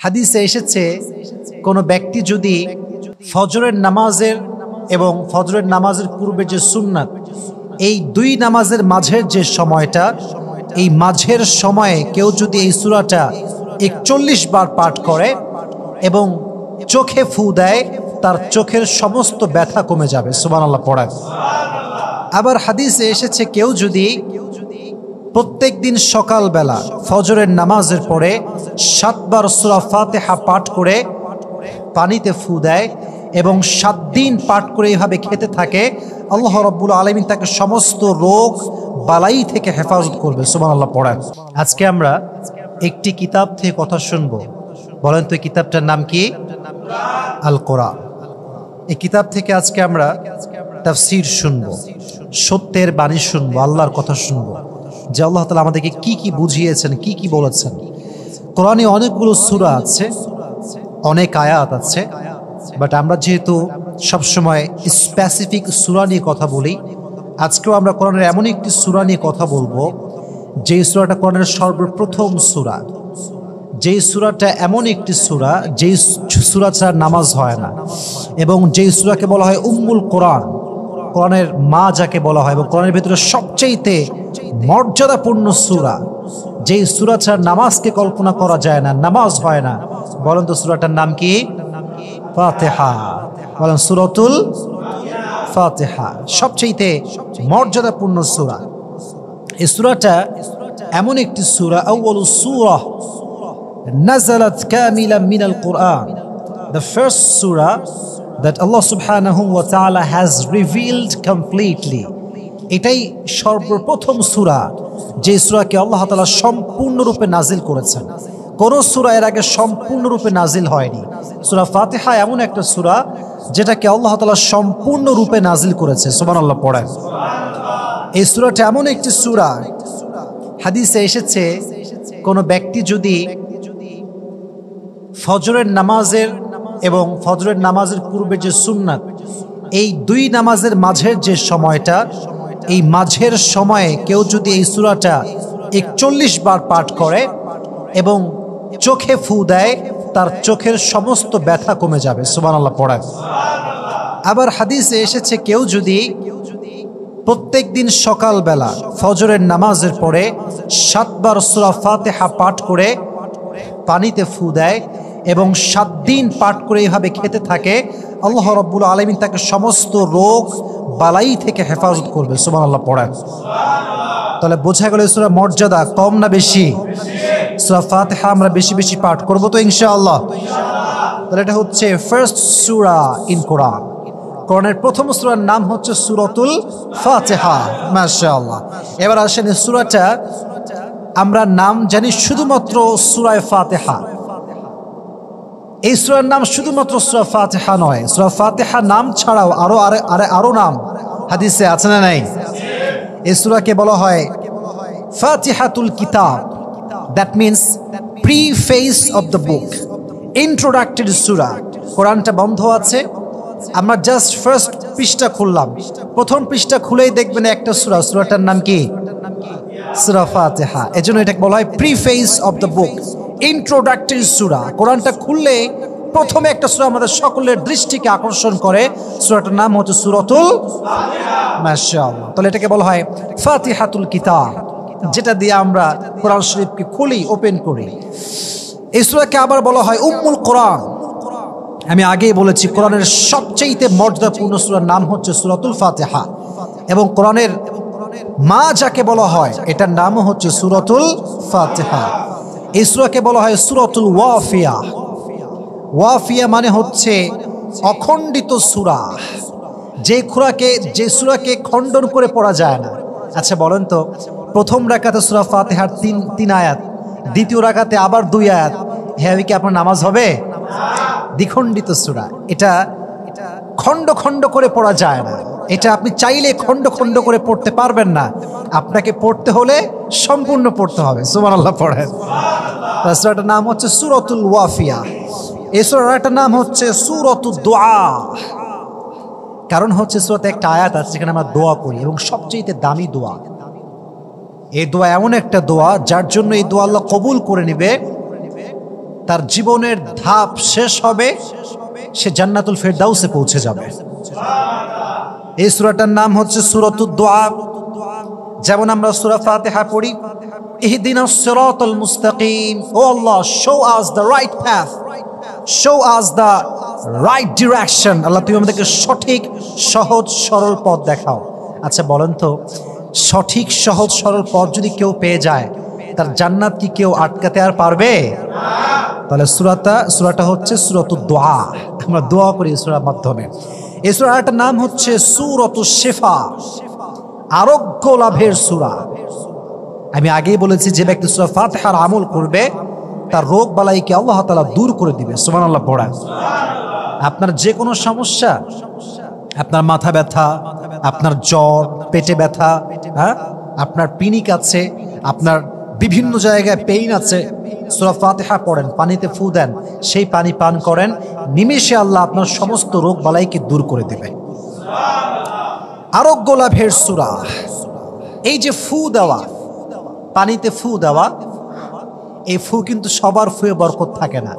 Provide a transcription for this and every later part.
হাদিসে এসেছে কোনো ব্যক্তি যদি ফজরের নামাজের এবং ফজরের নামাজের পূর্বে যে সুন্নাত, এই দুই নামাজের মাঝের যে সময়টা, এই মাঝের সময়ে কেউ যদি এই সূরাটা ৪১ বার পাঠ করে এবং চোখে ফু দেয়, তার চোখের সমস্ত ব্যথা কমে যাবে। সুবহানাল্লাহ পড়ায়। আবার হাদিসে এসেছে কেউ যদি প্রত্যেক দিন সকালবেলা ফজরের নামাজের পরে ৭ বার সূরা ফাতিহা পাঠ করে পানিতে ফু দেয় এবং ৭ দিন পাঠ করে এইভাবে খেতে থাকে, আল্লাহ রাব্বুল আলামিন তাকে সমস্ত রোগ বালাই থেকে হেফাজত করবে। সুবহানাল্লাহ পড়ায়। আজকে আমরা একটি কিতাব থেকে কথা শুনবো। বলেন তো এই কিতাবটার নাম কি? আল কোরআন। এই কিতাব থেকে আজকে আমরা তাফসীর শুনবো, সত্যের বাণী শুনবো, আল্লাহর কথা শুনবো যে আল্লাহ তাআলা আমাদেরকে কি কি বুঝিয়েছেন, কি কি বলেছেন। কোরআনে অনেকগুলো সূরা আছে, অনেক আয়াত আছে, বাট আমরা যেহেতু সবসময় স্পেসিফিক সূরা নিয়ে কথা বলি, আজকেও আমরা কোরআনের এমন একটি সূরা নিয়ে কথা বলবো যে সূরাটা কোরআনের সর্বপ্রথম সূরা, যেই সূরাটা এমন একটি সূরা যেই সূরা ছাড়া নামাজ হয় না, এবং যেই সূরাকে বলা হয় উম্মুল কোরআন, কোরআনের মা যাকে বলা হয়, এবং কোরআনের ভিতরে সবচেয়ে মর্যাদাপূর্ণ সূরা, যেই সূরা ছাড়া নামাজকে কল্পনা করা যায় না, নামাজ হয় না। বলেন তো সূরাটার নাম কি? ফাতিহা। বলেন সূরাতুল ফাতিহা সবচেয়ে মর্যাদাপূর্ণ সূরা। এই সূরাটা এমন একটি সূরা, আউয়ালুস সূরাহ নাযালাত কামিলান মিনাল কুরআন, the first surah that Allah subhanahu wa ta'ala has revealed completely. এটাই সর্বপ্রথম সূরা, যে সূরাকে আল্লাহ তাআলা সম্পূর্ণরূপে নাজিল করেছেন। কোন সূরা এর আগে সম্পূর্ণরূপে নাজিল হয়নি। সূরা ফাতিহা এমন একটা সূরা যেটাকে আল্লাহ তাআলা সম্পূর্ণরূপে নাজিল করেছে। সুবহানাল্লাহ পড়েন। এই সূরাটা এমন একটি সূরা, হাদিসে এসেছে কোনো ব্যক্তি যদি ফজরের নামাজের এবং ফজরের নামাজের পূর্বে যে সুন্নাত, এই দুই নামাজের মাঝের যে সময়টা, এই মাঝের সময়ে কেউ যদি এই সূরাটা ৪১ বার পাঠ করে এবং চোখে ফু দেয়, তার চোখের সমস্ত ব্যথা কমে যাবে। সুবহানাল্লাহ পড়ায়। আবার হাদিসে এসেছে কেউ যদি প্রত্যেক দিন সকালবেলা ফজরের নামাজের পরে ৭ বার সূরা ফাতিহা পাঠ করে পানিতে ফু দেয় এবং ৭ দিন পাঠ করে এইভাবে খেতে থাকে, আল্লাহ রাব্বুল আলামিন তাকে সমস্ত রোগ বালাই থেকে হেফাজত করবে। সুবহানাল্লাহ পড়েন। তাহলে বোঝা গেল এই সূরার মর্যাদা কম না বেশি? সূরা ফাতিহা আমরা বেশি বেশি পাঠ করব তো ইনশাআল্লাহ। তাহলে এটা হচ্ছে ফার্স্ট সূরা ইন কোরআন। কোরআনের প্রথম সূরার নাম হচ্ছে সূরাতুল ফাতিহা। মাশাআল্লাহ। এবার আসেন এই সূরাটা আমরা নাম জানি শুধুমাত্র সূরা ফাতিহা। এই সূরার নাম শুধুমাত্র সূরা ফাতিহা নয়, সূরা ফাতিহা নাম ছাড়াও আরো নাম হাদিসে আছে না নাই? এই সূরাকে বলা হয় ফাতিহাতুল কিতাব, that means preface of the book, introductory সূরা। কোরআনটা বন্ধ আছে, আমরা জাস্ট ফার্স্ট পৃষ্ঠা খুললাম, প্রথম পৃষ্ঠা খুলেই দেখবেন একটা সূরা, সূরাটার নাম কি? সূরা ফাতিহা। এজন্য এটাকে বলা হয় preface of the book, introductory সূরা। কোরআনটা খুললে প্রথমে একটা সূরা আমাদের সকলের দৃষ্টিকে আকর্ষণ করে, সূরাটার নাম হচ্ছে সূরাতুল ফাতিহা। মাশাআল্লাহ। তাহলে এটাকে বলা হয় ফাতিহাতুল কিতাব, যেটা দিয়ে আমরা কোরআন শরীফকে খুলি, ওপেন করি। এই সূরাকে আবার বলা হয় উম্মুল কোরআন। আমি আগেই বলেছি কোরআনের সবচেয়ে মর্যাদাপূর্ণ সূরার নাম হচ্ছে সূরাতুল ফাতিহা, এবং কোরআনের মা যাকে বলা হয় এটার নামও হচ্ছে সূরাতুল ফাতিহা। এই সূরাকে বলা হয় সূরাতুল ওয়াফিয়া। ওয়াফিয়া মানে হচ্ছে অখণ্ডিত সূরা, যে সূরাকে খণ্ডন করে পড়া যায় না। আচ্ছা বলেন তো, প্রথম রাকাতে সূরা ফাতিহার তিন আয়াত, দ্বিতীয় রাকাতে আবার 2 আয়াত, এভাবে কি আপনার নামাজ হবে? দ্বিখণ্ডিত সূরা। এটা খণ্ড খণ্ড করে পড়া যায় না। এটা আপনি চাইলে খণ্ড খণ্ড করে পড়তে পারবেন না, আপনাকে পড়তে হলে সম্পূর্ণ পড়তে হবে। সুবহানাল্লাহ পড়েন। সূরাটার নাম হচ্ছে সূরাতুল ওয়াফিয়া। এই সূরার একটা নাম হচ্ছে সূরাতুদ দুআ, কারণ হচ্ছে সূরাতে একটা আয়াত আছে যেখানে আমরা দোয়া করি, এবং সবচেয়ে দামি দোয়া। এই দোয়া এমন একটা দোয়া যার জন্য এই দোয়া আল্লাহ কবুল করে নেবে, তার জীবনের ধাপ শেষ হবে, সে জান্নাতুল ফেরদাউসে পৌঁছে যাবে। এই সূরাটার নাম হচ্ছে সূরাতুদ দুআ। যেমন আমরা সূরা ফাতিহা পড়ি, ইহদিনাস সিরাতাল মুস্তাকিম, ও আল্লাহ show us the right path, show us the right direction. আল্লাহ তুমি আমাদেরকে সঠিক সহজ সরল পথ দেখাও। আচ্ছা বলেন তো, সঠিক সহজ সরল পথ যদি কেউ পেয়ে যায়, তার জান্নাত কি কেউ আটকাতে আর পারবে? তাহলে সূরাটা হচ্ছে সূরাতুদ দুআ। আমরা দোয়া করি সূরার মাধ্যমে। এই সূরাটার নাম হচ্ছে সূরাতুশ শিফা, আরোগ্য লাভের সূরা। আমি আগেই বলেছি, যে ব্যক্তি সূরা ফাতিহার আমল করবে তার রোগ বালাইকে আল্লাহ তাআলা দূর করে দিবে। সুবহানাল্লাহ পড়েন। আপনার যে কোনো সমস্যা, আপনার মাথা ব্যথা, আপনার জ্বর, পেটে ব্যথা, হ্যাঁ, আপনার পিনিক আছে, আপনার বিভিন্ন জায়গায় পেইন আছে, সূরা ফাতিহা পড়েন, পানিতে ফু দেন, সেই পানি পান করেন, নিমেষে আল্লাহ আপনার সমস্ত রোগ বালাইকে দূর করে দেবে। আরোগ্য লাভের সূরা। এই যে ফু দেওয়া, পানিতে ফু দেওয়া, এই ফু কিন্তু সবার ফুয়ে বরকত থাকে না।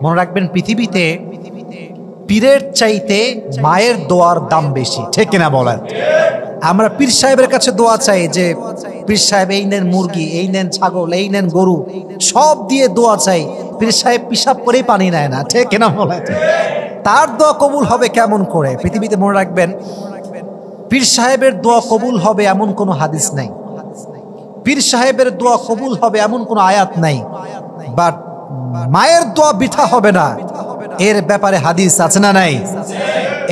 মনে রাখবেন, পৃথিবীতে পীরের চাইতে মায়ের দোয়ার দাম বেশি, ঠিক কিনা বলেন? আমরা পীর সাহেবের কাছে দোয়া চাই যে পীর সাহেব এই নেন মুরগি, এই নেন ছাগল, এই নেন গরু, সব দিয়ে দোয়া চাই। পীর সাহেব পিশাব করেই পানি নেয় না, ঠিক কিনা বলেন? তার দোয়া কবুল হবে কেমন করে? পৃথিবীতে মনে রাখবেন, পীর সাহেবের দোয়া কবুল হবে এমন কোনো হাদিস নাই, পীর সাহেবের দোয়া কবুল হবে এমন কোনো আয়াত নাই, বাট মায়ের দোয়া বৃথা হবে না এর ব্যাপারে হাদিস আছে না নাই?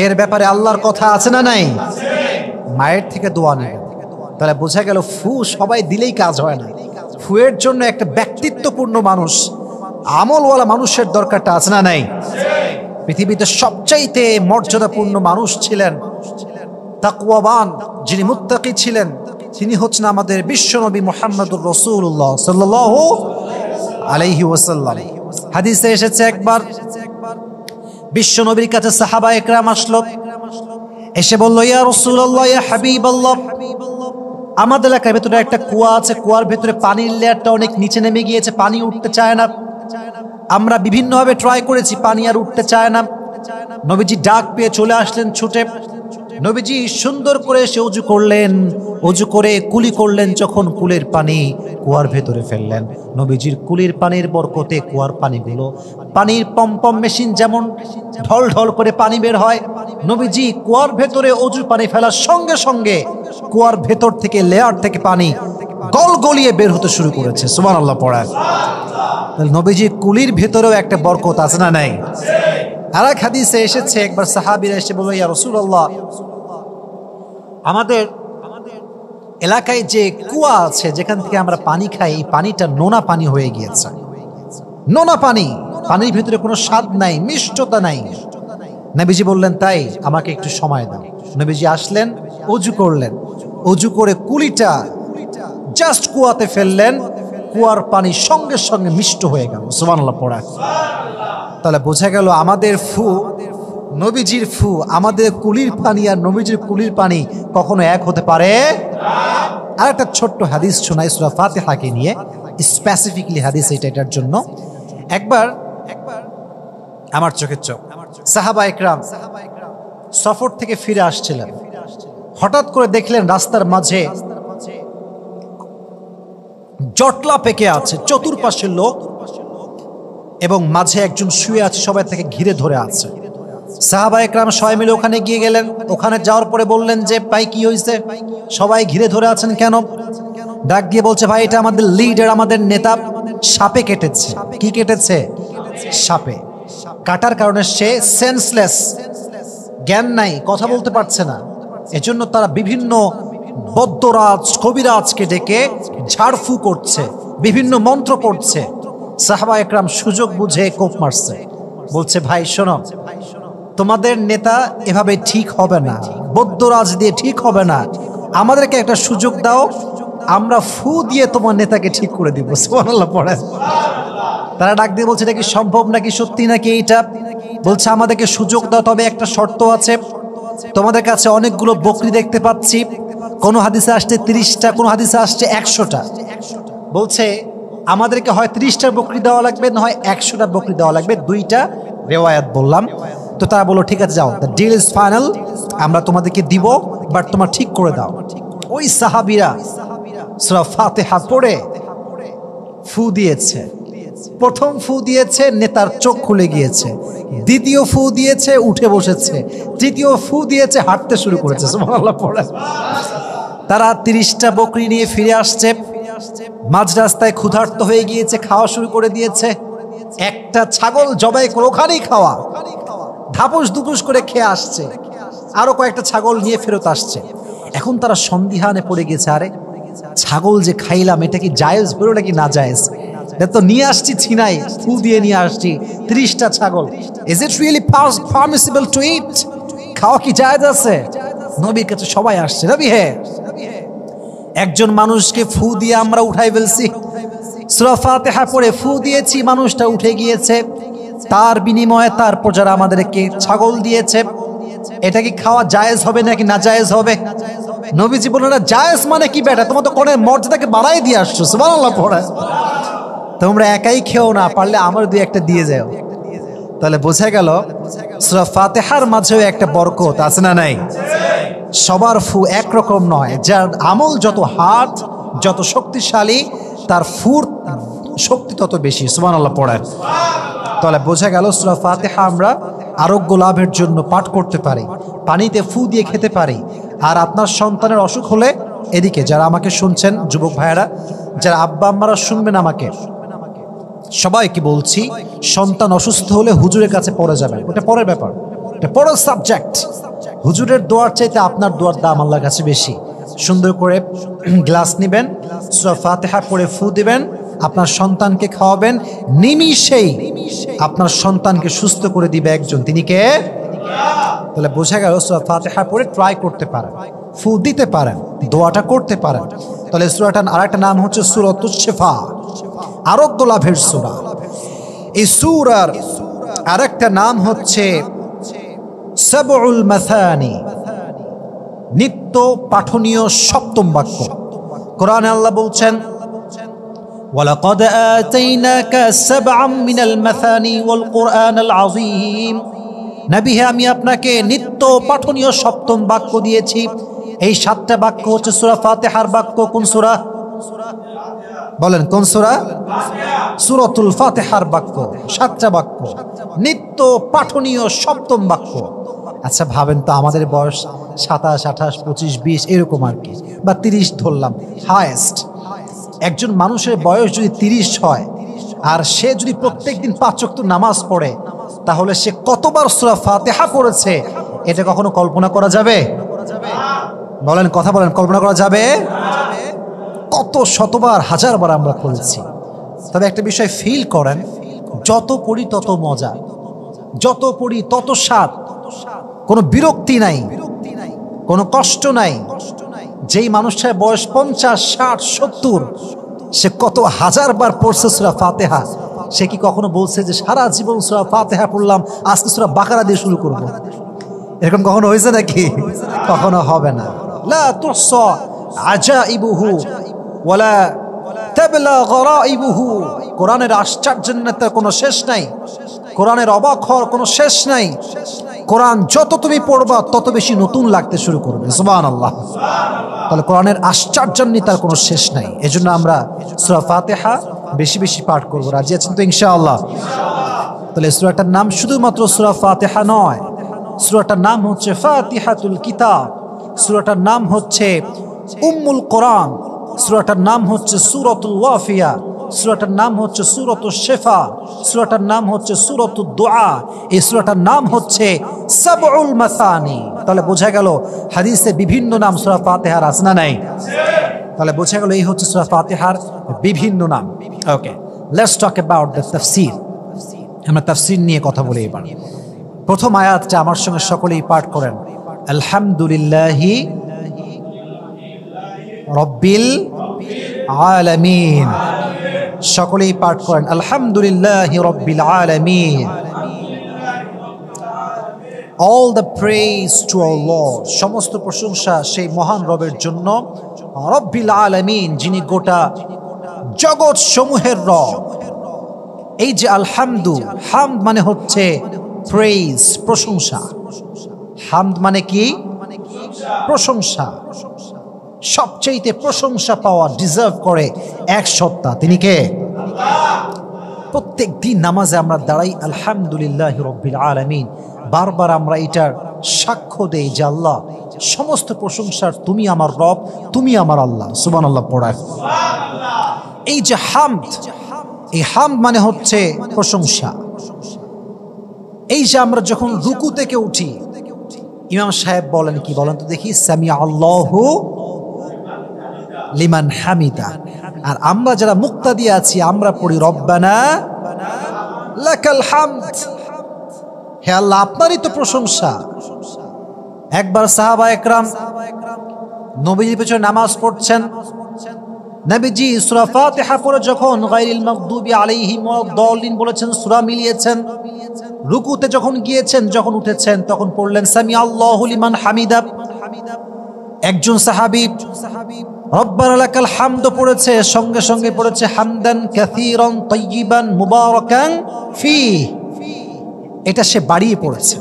এর ব্যাপারে আল্লাহর কথা আছে না নাই? মায়ের থেকে দোয়া নেবেন। তাহলে বোঝা গেল ফু সবাই দিলেই কাজ হয় না। ফুয়ের জন্য একটা ব্যক্তিত্বপূর্ণ মানুষ, আমলওয়ালা মানুষের দরকারটা আছে না নাই? পৃথিবীতে সবচাইতে মর্যাদাপূর্ণ মানুষ ছিলেন, তাকওয়াবান, যিনি মুত্তাকি ছিলেন, তিনি হচ্ছেন আমাদের বিশ্বনবী মুহাম্মদুর রাসূলুল্লাহ সাল্লাল্লাহু আলাইহি ওয়াসাল্লাম। হাদিসে এসেছে, একবার বিশ্বনবীর কাছে সাহাবা একরাম আসলো, এসে বলল, ইয়া রাসূলুল্লাহ, ইয়া হাবিবাল্লাহ, আমাদের এলাকার ভেতরে একটা কুয়া আছে, কুয়ার ভেতরে পানির লেয়ারটা অনেক নিচে নেমে গিয়েছে, পানি উঠতে চায় না। আমরা বিভিন্নভাবে ট্রাই করেছি, পানি আর উঠতে চায় না। নবীজি ডাক পেয়ে চলে আসলেন ছুটে। নবীজি সুন্দর করে এসে অজু করলেন, অজু করে কুলি করলেন। যখন কুলের পানি কুয়ার ভেতরে ফেললেন, নবীজির কুলির পানির বরকতে কুয়ার পানিগুলো, পানির পম্পম মেশিন যেমন ঢল ঢল করে পানি বের হয়, নবীজি কুয়ার ভেতরে অজু পানি ফেলার সঙ্গে সঙ্গে কুয়ার ভেতর থেকে লেয়ার থেকে পানি গলগলিয়ে বের হতে শুরু করেছে। সুবহানাল্লাহ পড়েন। তাহলে নবীজির কুলির ভেতরেও একটা বরকত আছে না নাই? আর এক হাদিসে এসেছে, একবার সাহাবীরা এসে বলল, ইয়া রাসূলুল্লাহ, আমাদের এলাকায় যে কুয়া আছে, যেখান থেকে আমরা পানি খাই, এই পানিটা নোনা পানি হয়ে গিয়েছে। নোনা পানি, পানির ভিতরে কোনো স্বাদ নাই, মিষ্টতা নাই। নবীজি বললেন, তাই? আমাকে একটু সময় দাও। নবীজি আসলেন, অজু করলেন, অজু করে কুলিটা জাস্ট কুয়াতে ফেললেন, কুয়ার পানি সঙ্গে সঙ্গে মিষ্ট হয়ে গেল। সুবহানাল্লাহ পড়া। তাহলে বোঝা গেল, আমাদের ফু, নবীজির ফু, আমাদের কুলির পানি আর নবীজির কুলির পানি কখনো এক হতে পারে? আর একটা ছোট্ট হাদিস শোনাই সূরা ফাতিহাকে নিয়ে, স্পেসিফিকলি হাদিস এটার জন্য। একবার আমার চোখের চোখ, সাহাবা একরাম সফর থেকে ফিরে আসছিলেন, হঠাৎ করে দেখলেন রাস্তার মাঝে জটলা পেকে আছে, চতুর্পাশের লোক, এবং মাঝে একজন শুয়ে আছে, সবাই থেকে ঘিরে ধরে আছে। সাহাবা একরাম সবাই মিলে ওখানে গিয়ে গেলেন। ওখানে যাওয়ার পরে বললেন যে, ভাই কি হয়েছে, সবাই ঘিরে ধরে আছেন কেন? ডাক দিয়ে বলছে, ভাই এটা আমাদের লিডার, আমাদের নেতা সাপে কেটেছে। কি কেটেছে? সাপে। কাটার কারণে সে সেন্সলেস, জ্ঞান নাই, কথা বলতে পারছে না। এজন্য তারা বিভিন্ন বদ্যরাজ, কবিরাজকে ডেকে ঝাড়ফু করছে, বিভিন্ন মন্ত্র পড়ছে। সাহাবা একরাম সুযোগ বুঝে কোপ মারছে, বলছে, ভাই শোনো, তোমাদের নেতা এভাবে ঠিক হবে না, বদ্যরাজ দিয়ে ঠিক হবে না, আমাদেরকে একটা সুযোগ দাও, আমরা ফু দিয়ে তোমার নেতাকে ঠিক করে দিব। সুবহানাল্লাহ পড়েন। তারা ডাক দিয়ে বলছে, এটা কি সম্ভব নাকি, সত্যি নাকি এইটা? বলছে, আমাদেরকে সুযোগ দাও, তবে একটা শর্ত আছে। তোমাদের কাছে অনেকগুলো বকরি দেখতে পাচ্ছি, কোন হাদিসে আসছে 30টা, কোন হাদিসে আসছে 100টা। বলছে, আমাদেরকে হয় 30টা বকরি দেওয়া লাগবে, না হয় 100টা বকরি দেওয়া লাগবে। 2টা রেওয়ায়াত বললাম। তো তারা বলল ঠিক আছে যাও, দ্য ডিল ইজ ফাইনাল, আমরা তোমাদেরকে দিব, বাট তোমার ঠিক করে দাও। ওই সাহাবীরা সূরা ফাতিহা পড়ে ফু দিয়েছে। প্রথম ফু দিয়েছে, নেতার চোখ খুলে গিয়েছে। দ্বিতীয় ফু দিয়েছে, উঠে বসেছে। তৃতীয় ফু দিয়েছে, হাঁটতে শুরু করেছে। সুবহানাল্লাহ পড়ে তারা 30টা বকরি নিয়ে ফিরে আসছে। মাঝ রাস্তায় ক্ষুধার্ত হয়ে গিয়েছে, খাওয়া শুরু করে দিয়েছে। একটা ছাগল জবাই করে ওখানেই খাওয়া, ধাপুস দুপুস করে খেয়ে আসছে। আরো কয়েকটা ছাগল নিয়ে ফেরত আসছে। এখন তারা সন্দিহানে পড়ে গেছে, আরে ছাগল যে খাইলাম এটা কি জায়েজ হলো নাকি না জায়েজ? তো নিয়ে আসছি ছিনাই, ফু দিয়ে নিয়ে আসছি 30টা ছাগল। Is it really permissible to eat? খাওয়া কি জায়েজ আছে? নবীর কাছে সবাই আসছে, নবী হে, একজন মানুষকে ফু দিয়ে আমরা উঠাই ফেলছি, সূরা ফাতিহা পড়ে ফু দিয়েছি, মানুষটা উঠে গিয়েছে, তার বিনিময়ে তার প্রজারা আমাদেরকে ছাগল দিয়েছে, এটা কি খাওয়া জায়েজ হবে নাকি না জায়েজ হবে? নবীজি বললেন না জায়েজ মানে কি বেটা, তোমার তো কোনের মর্যাদাকে বাড়াই দিয়ে আসছো। সুবহানাল্লাহ পড়ে তোমরা একাই খেও না, পারলে আমার দুই একটা দিয়ে যাও। তাহলে বোঝা গেল সূরা ফাতিহার মাঝেও একটা বরকত আছে না নাই? সবার ফু একরকম নয়, যার আমল যত হার্ড, যত শক্তিশালী, তার ফুর শক্তি তত বেশি। সুবহানাল্লাহ পড়ে তাহলে বোঝা গেল সূরা ফাতিহা আমরা আরোগ্য লাভের জন্য পাঠ করতে পারি, পানিতে ফু দিয়ে খেতে পারি। আর আপনার সন্তানের অসুখ হলে, এদিকে যারা আমাকে শুনছেন যুবক ভাইয়েরা, যারা আব্বা আম্মারা শুনবেন আমাকে, সবাইকে বলছি, সন্তান অসুস্থ হলে হুজুরের কাছে পড়ে যাবেন, ওটা পরের ব্যাপার, এটা পরের সাবজেক্ট। হুজুরের দোয়ার চাইতে আপনার দোয়ার দাম আল্লাহর কাছে বেশি। সুন্দর করে গ্লাস নেবেন, সূরা ফাতিহা পড়ে ফু দিবেন, আপনার সন্তানকে খাওয়াবেন, নিমিষেই আপনার সন্তানকে সুস্থ করে দিবে একজন, তিনি কে? তাহলে বোঝা গেল সূরা ফাতিহা পড়ে ট্রাই করতে পারেন, ফু দিতে পারেন, দোয়াটা করতে পারেন। তাহলে সূরাটার আরেকটা নাম হচ্ছে সূরাতুশ শিফা, আরোগ্য লাভের সূরা। এই সূরার আরেকটা নাম হচ্ছে সাবউল মাসানি, নিত্য পাঠনীয় সপ্তম বাক্য। কোরআনে আল্লাহ বলছেন ওয়ালাকাদ আতাইনাকা সাবআম মিনাল মাসানি ওয়াল কুরআনাল আযীম, নবী হে আমি আপনাকে নিত্য পাঠনীয় সপ্তম বাক্য দিয়েছি। এই 7টা বাক্য হচ্ছে সূরা ফাতিহার বাক্য। কোন সূরা বলেন? কোন সূরা? সূরাতুল ফাতিহার বাক্য, 7টা বাক্য, নিত্য পাঠনীয় সপ্তম বাক্য। আচ্ছা ভাবেন তো, আমাদের বয়স 27, 28, 25, 20 এরকম আর কি, বা 30 ধরলাম হায়েস্ট। একজন মানুষের বয়স যদি 30 হয় আর সে যদি প্রত্যেকদিন 5 ওয়াক্ত নামাজ পড়ে, তাহলে সে কতবার সূরা ফাতিহা পড়েছে এটা কখনো কল্পনা করা যাবে? বলেন, কথা বলেন, কল্পনা করা যাবে? কত শতবার, হাজারবার আমরা পড়েছি। তবে একটা বিষয় ফিল করেন, যত পড়ি তত মজা, যত পড়ি তত স্বাদ, কোনো বিরক্তি নাই, কোনো কষ্ট নাই। যেই মানুষটার বয়স 50, 60, 70, সে কত হাজারবার পড়ছে সূরা ফাতিহা, সে কি কখনো বলছে যে সারা জীবন সূরা ফাতিহা পড়লাম, আজকে সূরা বাকারা দিয়ে শুরু করব? এরকম কখনো হয়েছে নাকি? কখনো হবে না। লা তুহসা আজাইবুহু ওয়ালা তাবলা গরাইবুহু, কোরআনের আশ্চর্যের কোনো শেষ নাই, কোরআনের অবাক হওয়ার কোনো শেষ নাই। কোরআন যত তুমি পড়বা তত বেশি নতুন লাগতে শুরু করবে। সুবহানাল্লাহ। তাহলে কোরআনের আশ্চর্যান্বিতার কোনো শেষ নাই। এজন্য আমরা সূরা ফাতিহা বেশি বেশি পাঠ করব। রাজি আছেন তো ইনশাআল্লাহ? তাহলে সূরাটার নাম শুধুমাত্র সূরা ফাতিহা নয়, সূরাটার নাম হচ্ছে ফাতিহাতুল কিতাব, সূরাটার নাম হচ্ছে উম্মুল কোরআন, সূরাটার নাম হচ্ছে সূরাতুল ওয়াফিয়া, সূরাটার নাম হচ্ছে সূরাতুশ শিফা, সূরাটার নাম হচ্ছে সূরাতুদ দুআ, এই সূরাটার নাম হচ্ছে সাবউল মাসানি। তাহলে বোঝা গেল হাদিসে বিভিন্ন নাম সূরা ফাতিহার আছে না নাই? তাহলে বোঝা গেল এই হচ্ছে সূরা ফাতিহার বিভিন্ন নাম। ওকে, লেটস টক অ্যাবাউট দ্য তাফসীর। আমরা তাফসীর নিয়ে কথা বলি এবার। প্রথম আয়াতটা আমার সঙ্গে সকলেই পাঠ করেন, আলহামদুলিল্লাহি রব্বিল আলামিন। সকলেই পাঠ করেন আলহামদুলিল্লাহি রব্বিল আলামিন। All the praise to our Lord, সমস্ত প্রশংসা সেই মহান রবের জন্য, রব্বিল আলামিন, যিনি গোটা জগৎ সমূহের রব। এই যে আলহামদু, হামদ মানে হচ্ছে প্রেইজ, প্রশংসা। হামদ মানে কি? প্রশংসা। সবচেয়ে প্রশংসা পাওয়া ডিজার্ভ করে এক সত্তা, তিনি কে? প্রত্যেক দিন নামাজে আমরা দাঁড়াই আলহামদুলিল্লাহ রাব্বিল আলামিন, বারবার আমরা এটার সাক্ষ্য দেই যে আল্লাহ সমস্ত প্রশংসার তুমি আমার রব, তুমি আমার আল্লাহ। সুবহানাল্লাহ পড়ায়। এই যে হামদ, এই হামদ মানে হচ্ছে প্রশংসা। এই যে আমরা যখন রুকু থেকে উঠি, ইমাম সাহেব বলেন কি? বলেন তো দেখি, সামিআ আল্লাহু লিমান হামিদা। আর আমরা যারা মুক্তাদি আছি আমরা পড়ি রব্বানা লাকাল হামদ, হে আল্লাহ আপনারই তো প্রশংসা। একবার সাহাবা একরাম নবীজির পেছনে নামাজ পড়ছেন, নবীজি সূরা ফাতিহা পড়ে যখন গায়রিল মাগদুবি আলাইহিম ওয়াদ-দাল্লিন বলেছেন, সূরা মিলিয়েছেন, রুকুতে যখন গিয়েছেন, যখন উঠেছেন তখন পড়লেন সামিআ আল্লাহু লিমান হামিদা। একজন সাহাবী রব্বানা লাকাল হামদ পড়েছে, সঙ্গে সঙ্গে পড়েছে হামদান কাসীরান তাইয়িবান মুবারাকান ফীহি। এটা সে বাড়িয়ে পড়েছে,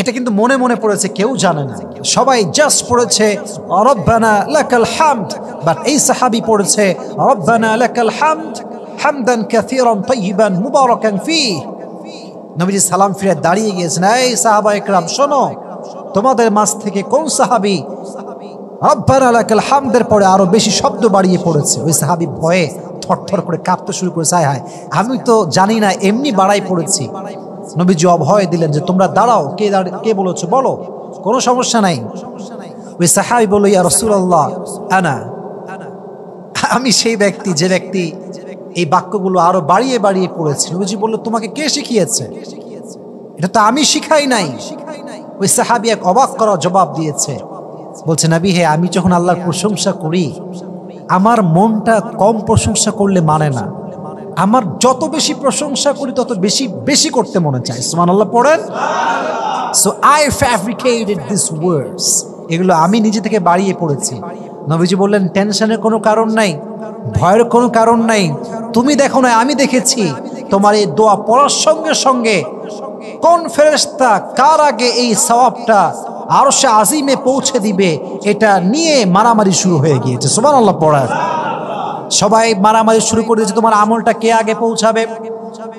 এটা কিন্তু মনে মনে পড়েছে, কেউ জানে না, সবাই জাস্ট পড়েছে রব্বানা লাকাল হামদ। বাট এই সাহাবী পড়েছে রব্বানা লাকাল হামদ হামদান কাসীরান তাইয়িবান মুবারাকান ফীহি। নবীজি সালাম ফিরে দাঁড়িয়ে গিয়েছেন, এই সাহাবা একরাম শোনো, তোমাদের মাঝ থেকে কোন সাহাবী রব্বানা লাকাল হামদের পরে আরো বেশি শব্দ বাড়িয়ে পড়েছে? ওই সাহাবী ভয়ে থরথর করে কাঁপতে শুরু করেছে, হায় হায় আমি তো জানি না, এমনি বাড়াই পড়েছি। নবীজি অভয় দিলেন যে তোমরা দাঁড়াও, কে বলেছো বলো, কোনো সমস্যা নাই। ওই সাহাবী বলল, ইয়া রাসূলুল্লাহ আনা, আমি সেই ব্যক্তি যে ব্যক্তি এই বাক্যগুলো আরো বাড়িয়ে বাড়িয়ে পড়েছে। নবীজি বলল, তোমাকে কে শিখিয়েছে? এটা তো আমি শিখাই নাই। ওই সাহাবী এক অবাক করা জবাব দিয়েছে, বলছে নবী হে, আমি যখন আল্লাহর প্রশংসা করি আমার মনটা কম প্রশংসা করলে মানে না, আমার যত বেশি প্রশংসা করি তত বেশি বেশি করতে মনে চায়। সুবহানাল্লাহ পড়েন। So I fabricated this words, এগুলো আমি নিজে থেকে বাড়িয়ে পড়েছি। নবীজি বললেন, টেনশনের কোনো কারণ নাই, ভয়ের কোনো কারণ নাই, তুমি দেখো না আমি দেখেছি। তোমার এই দোয়া পড়ার সঙ্গে সঙ্গে কোন ফেরেশতা কার আগে এই সওয়াবটা আরশে আজিমে পৌঁছে দিবে, এটা নিয়ে মারামারি শুরু হয়ে গিয়েছে। সুবহানাল্লাহ পড়েন। সবাই মারামারি শুরু করে দিয়েছে, তোমার আমলটা কে আগে পৌঁছাবে।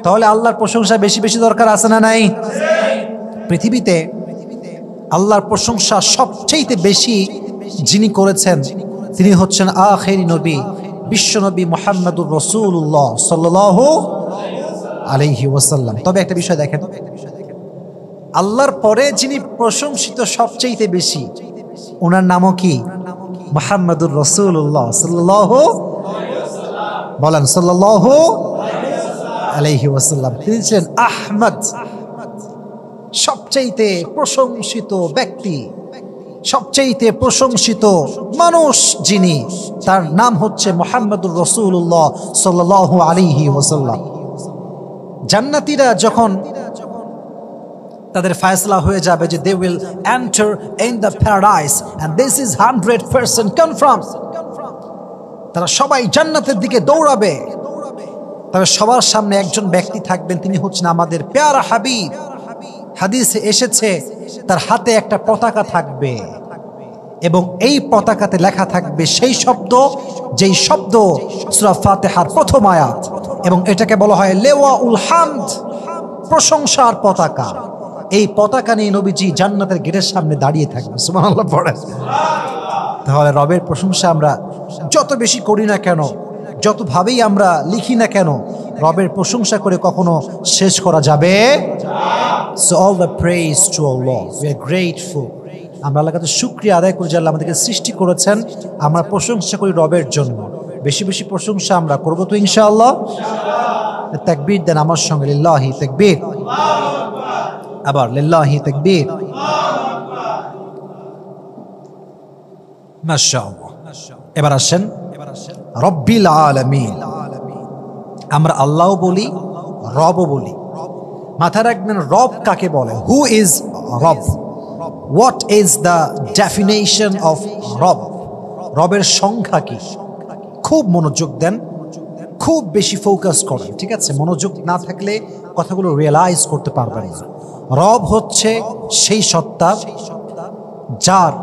তাহলে আল্লাহর প্রশংসা বেশি বেশি দরকার আছে না নাই? পৃথিবীতে আল্লাহর প্রশংসা সবচেয়ে বেশি যিনি করেছেন তিনি হচ্ছেন আখিরি নবী, বিশ্ব নবী মুহাম্মদুর রাসূলুল্লাহ সাল্লাল্লাহু আলাইহি ওয়াসাল্লাম। তবে একটা বিষয় দেখেন, আল্লাহর পরে যিনি প্রশংসিত সবচেয়ে বেশি, ওনার নামও কি? মুহাম্মদুর রাসূলুল্লাহ সাল্লাল্লাহু, বলেন সাল্লাল্লাহু আলাইহি ওয়াসাল্লাম। তিনি ছিলেন আহমদ, সবচেয়ে প্রশংসিত ব্যক্তি, সবচেয়ে প্রশংসিত মানুষ যিনি, তার নাম হচ্ছে মুহাম্মদুর রাসূলুল্লাহ সাল্লাল্লাহু আলাইহি ওয়াসাল্লাম। জান্নাতীরা যখন তাদের ফয়সালা হয়ে যাবে যে they will enter in the paradise and this is 100% confirmed, তারা সবাই জান্নাতের দিকে দৌড়াবে। তবে সবার সামনে একজন ব্যক্তি থাকবেন, তিনি হচ্ছেন আমাদের প্যারা হাবিব। হাদিসে এসেছে তার হাতে একটা পতাকা থাকবে এবং এই পতাকাতে লেখা থাকবে সেই শব্দ যেই শব্দ সূরা ফাতিহার প্রথম আয়াত, এবং এটাকে বলা হয় লিওয়াউল হামদ, প্রশংসার পতাকা। এই পতাকা নিয়ে নবীজি জান্নাতের গেটের সামনে দাঁড়িয়ে থাকবে। সুবহানাল্লাহ পড়েন। তাহলে রবের প্রশংসা আমরা যত বেশি করি না কেন, যতভাবেই আমরা লিখি না কেন, রবের প্রশংসা করে কখনো শেষ করা যাবে। So all the praise to Allah. We are grateful. আমরা আল্লাহর কাছে শুকরিয়া আদায় করি যে আল্লাহ আমাদেরকে সৃষ্টি করেছেন। আমরা প্রশংসা করি রবের জন্য। বেশি বেশি প্রশংসা আমরা করব তো ইনশাআল্লাহ। তাকবীর দেন আমার সঙ্গে, লিল্লাহি তাকবীর। আবার লিল্লাহি তাকবীর। মাশাআল্লাহ। এবার আসেন রব্বিল আলামিন। আমরা আল্লাহও বলি, রবও বলি। মাথায় রাখবেন রব কাকে বলে। হু ইজ রব? What is the definition of রব? রবের সংখ্যা কি? খুব মনোযোগ দেন, খুব বেশি ফোকাস করেন, ঠিক আছে? মনোযোগ না থাকলে কথাগুলো রিয়েলাইজ করতে পারবেন না। রব হচ্ছে সেই সত্তা যার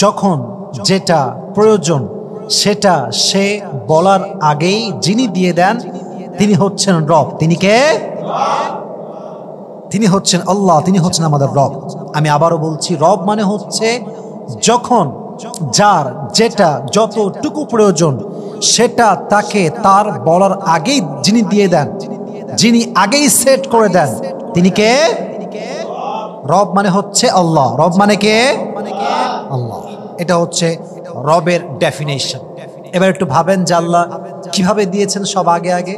যখন যেটা প্রয়োজন সেটা সে বলার আগেই যিনি দিয়ে দেন তিনি হচ্ছেন রব। তিনি কে? তিনি হচ্ছেন আল্লাহ, তিনি হচ্ছেন আমাদের রব। আমি আবারও বলছি, রব মানে হচ্ছে যখন যার যেটা যতটুকু প্রয়োজন সেটা তাকে তার বলার আগেই যিনি দিয়ে দেন, যিনি আগেই সেট করে দেন, তিনি কে? রব মানে হচ্ছে আল্লাহ। রব মানে কে? আল্লাহ। এটা হচ্ছে রবের ডেফিনেশন। এবার একটু ভাবেন যে আল্লাহ কিভাবে দিয়েছেন সব আগে আগে।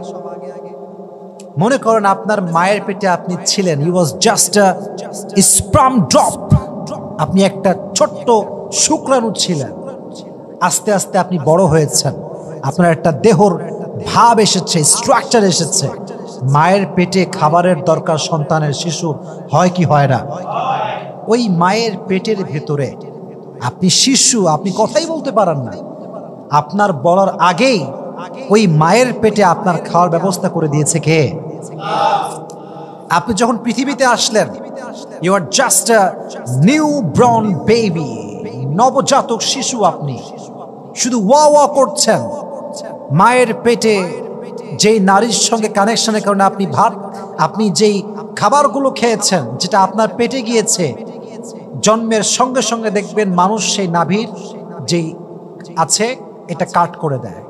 মনে করেন আপনার মায়ের পেটে আপনি ছিলেন, you was just a sperm drop, আপনি একটা ছোট্ট শুক্রাণু ছিলেন। আস্তে আস্তে আপনি বড় হয়েছেন, আপনার একটা দেহর ভাব এসেছে, স্ট্রাকচার এসেছে। মায়ের পেটে খাবারের দরকার সন্তানের, শিশুর, হয় কি হয় না? ওই মায়ের পেটের ভেতরে আপনি শিশু, আপনি কথাই বলতে পারেন না, আপনার বলার আগেই ওই মায়ের পেটে আপনার খাওয়ার ব্যবস্থা করে দিয়েছে কে? আপনি যখন পৃথিবীতে আসলেন, you are just a new born baby, নবজাতক শিশু। আপনি শুধু ওয়া ওয়া করছেন। মায়ের পেটে যেই নারীর সঙ্গে কানেকশনের কারণে আপনি যেই খাবারগুলো খেয়েছেন, যেটা আপনার পেটে গিয়েছে, জন্মের সঙ্গে সঙ্গে দেখবেন মানুষ সেই নাভির যেই আছে এটা কাট করে দেয়,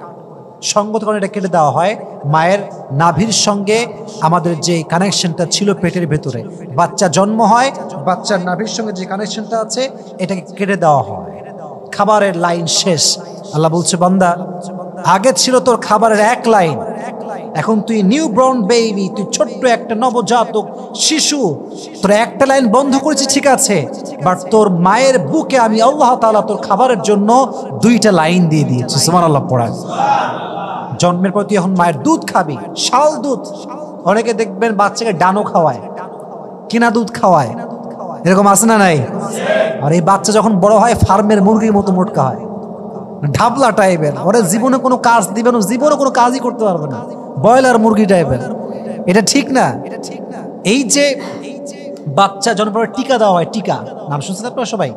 সঙ্গত কারণে এটা কেটে দেওয়া হয়। মায়ের নাভির সঙ্গে আমাদের যে কানেকশনটা ছিল পেটের ভেতরে, বাচ্চা জন্ম হয়, বাচ্চার নাভির সঙ্গে যে কানেকশনটা আছে এটাকে কেটে দেওয়া হয়। খাবারের লাইন শেষ। আল্লাহ বলছে, বান্দা আগে ছিল তোর খাবারের এক লাইন, এখন তুই নিউ বর্ন বেবি, তুই ছোট্ট একটা নবজাতক শিশু, তোর একটা লাইন বন্ধ করেছি ঠিক আছে, বাট তোর মায়ের বুকে আমি আল্লাহ তাআলা তোর খাবারের জন্য দুইটা লাইন দিয়ে দিয়েছি। সুবহানাল্লাহ পড়া। জন্মের পর তুই এখন মায়ের দুধ খাবি, শাল দুধ। অনেকে দেখবেন বাচ্চাকে ডানো খাওয়ায়, কিনা দুধ খাওয়ায়, এরকম আছে না নাই? আর এই বাচ্চা যখন বড় হয় ফার্মের মুরগির মতো মোটকা হয়, ঢাবলা টাইপের। ওরা জীবনে কোনো কাজ দিবে না, জীবনে কোনো কাজই করতে পারবে না, ব্রয়লার মুরগি টাইপের। এটা ঠিক না। এই যে বাচ্চা জন্মের পরে টিকা দেওয়া হয়, টিকা নাম শুনছেন আপনারা সবাই?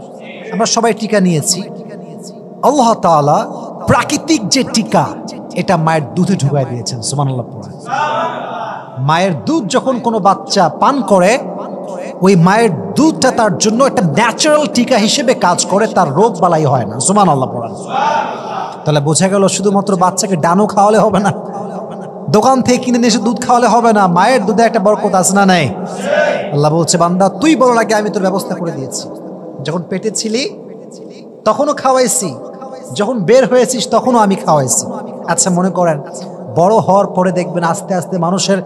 আমরা সবাই টিকা নিয়েছি। আল্লাহ তাআলা প্রাকৃতিক যে টিকা এটা মায়ের দুধে ঢুকাই দিয়েছেন। সুবহানাল্লাহ। মায়ের দুধ যখন কোনো বাচ্চা পান করে, ওই মায়ের দুধটা তার জন্য একটা ন্যাচারাল টিকা হিসেবে কাজ করে, তার রোগ বালাই হয় না। সুবহানাল্লাহ। তাহলে বোঝা গেল শুধুমাত্র বাচ্চাকে ডানো খাওয়ালে হবে না, দোকান থেকে কিনে নিয়ে এসে দুধ খাওয়ালে হবে না, মায়ের দুধে একটা বরকত আছে না নাই? আল্লাহ বলছে, বান্দা তুই বড় লাগে আমি তোর ব্যবস্থা করে দিয়েছি। যখন পেটে ছিলি তখনও খাওয়াইছি, যখন বের হয়েছিস তখনও আমি খাওয়াইছি। আচ্ছা মনে করেন বড় হওয়ার পরে দেখবেন আস্তে আস্তে মানুষের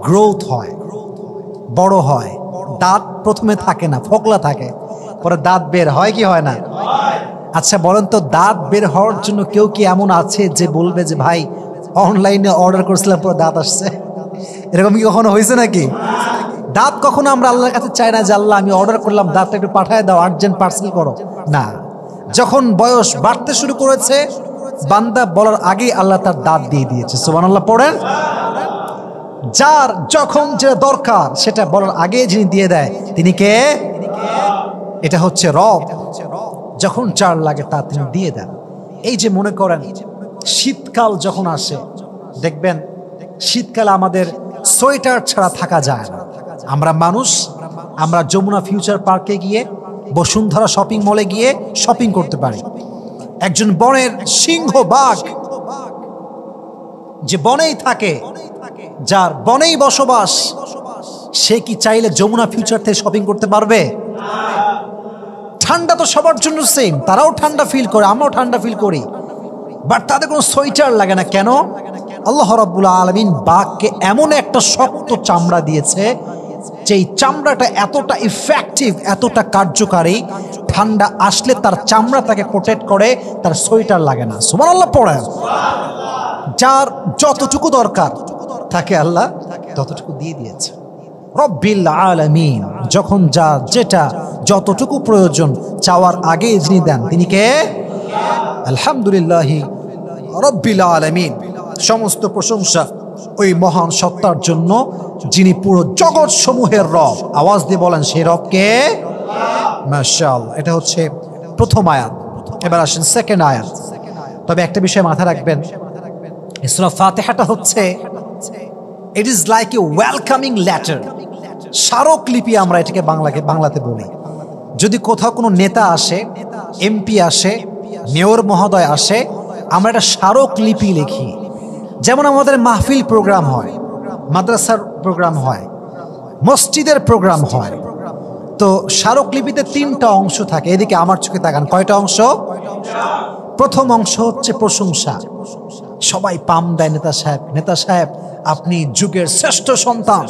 গ্রোথ হয়, বড় হয়, দাঁত প্রথমে থাকে না, ফোকলা থাকে, পরে দাঁত বের হয় কি হয় না? আচ্ছা বলেন তো, দাঁত বের হওয়ার জন্য কেউ কি এমন আছে যে বলবে যে ভাই অনলাইনে অর্ডার করছিলাম পরে দাঁত আসছে? এরকম কি কখনো হয়েছে নাকি? দাঁত কখনো আমরা আল্লাহর কাছে চাই না যে আল্লাহ আমি অর্ডার করলাম, দাঁতটা একটু পাঠায় দাও, আর্জেন্ট পার্সেল করো, না। যখন বয়স বাড়তে শুরু করেছে, বান্দা বলার আগেই আল্লাহ তার দাঁত দিয়ে দিয়েছে। সুবহানাল্লাহ পড়েন। যার যখন যেটা দরকার সেটা বলার আগে যিনি দিয়ে দেয় তিনি কে? এটা হচ্ছে রব। যখন যার লাগে তা তিনি দিয়ে দেন। এই যে মনে করেন শীতকাল যখন আসে, দেখবেন শীতকালে আমাদের সোয়েটার ছাড়া থাকা যায় না। আমরা মানুষ, আমরা যমুনা ফিউচার পার্কে গিয়ে, বসুন্ধরা শপিং মলে গিয়ে শপিং করতে পারি। একজন বনের সিংহ বাঘ যে বনেই থাকে, যার বনেই বসবাস, সে কি চাইলে যমুনা ফিউচার থেকে শপিং করতে পারবে? ঠান্ডা তো সবার জন্য সেম, তারাও ঠান্ডা ফিল করে, আমরাও ঠান্ডা ফিল করি, বাট তাদের কোনো সোয়েটার লাগে না। কেন? আল্লাহ রাব্বুল আলামিন বাঘকে এমন একটা শক্ত চামড়া দিয়েছে, যেই চামড়াটা এতটা ইফেক্টিভ, এতটা কার্যকারী, ঠান্ডা আসলে তার চামড়া তাকে প্রোটেক্ট করে, তার সোয়েটার লাগে না। সুবহানাল্লাহ পড়েন। যার যতটুকু দরকার তাকে আল্লাহ ততটুকু দিয়ে দিয়েছে। রব্বিল আলামিন, যখন যা যেটা যতটুকু প্রয়োজন চাওয়ার আগে যিনি দেন তিনি কে? আলহামদুলিল্লাহি রব্বিল আলামিন। সমস্ত প্রশংসা ওই মহান সত্তার জন্য যিনি পুরো জগৎ সমূহের রব। আওয়াজ দিয়ে বলেন সেই রবকে। মাশাআল্লাহ। এটা হচ্ছে প্রথম আয়াত। এবার আসেন সেকেন্ড আয়াত। তবে একটা বিষয় মাথায় রাখবেন, সূরা ফাতিহাটা হচ্ছে it is like a welcoming letter, স্মারকলিপি আমরা এটাকে বাংলাতে বলি। যদি কোথাও কোনো নেতা আসে, এমপি আসে, মেয়র মহোদয় আসে, আমরা একটা স্মারকলিপি লিখি। যেমন আমাদের মাহফিল প্রোগ্রাম হয়, মাদ্রাসার প্রোগ্রাম হয়, মসজিদের প্রোগ্রাম হয়, তো স্মারকলিপিতে 3টা অংশ থাকে। এদিকে আমার চোখে তাকান, কয়টা অংশ? প্রথম অংশ হচ্ছে প্রশংসা। সবাই পাম দেয় নেতা সাহেব, নেতা সাহেব আপনি যুগের শ্রেষ্ঠ সন্তান,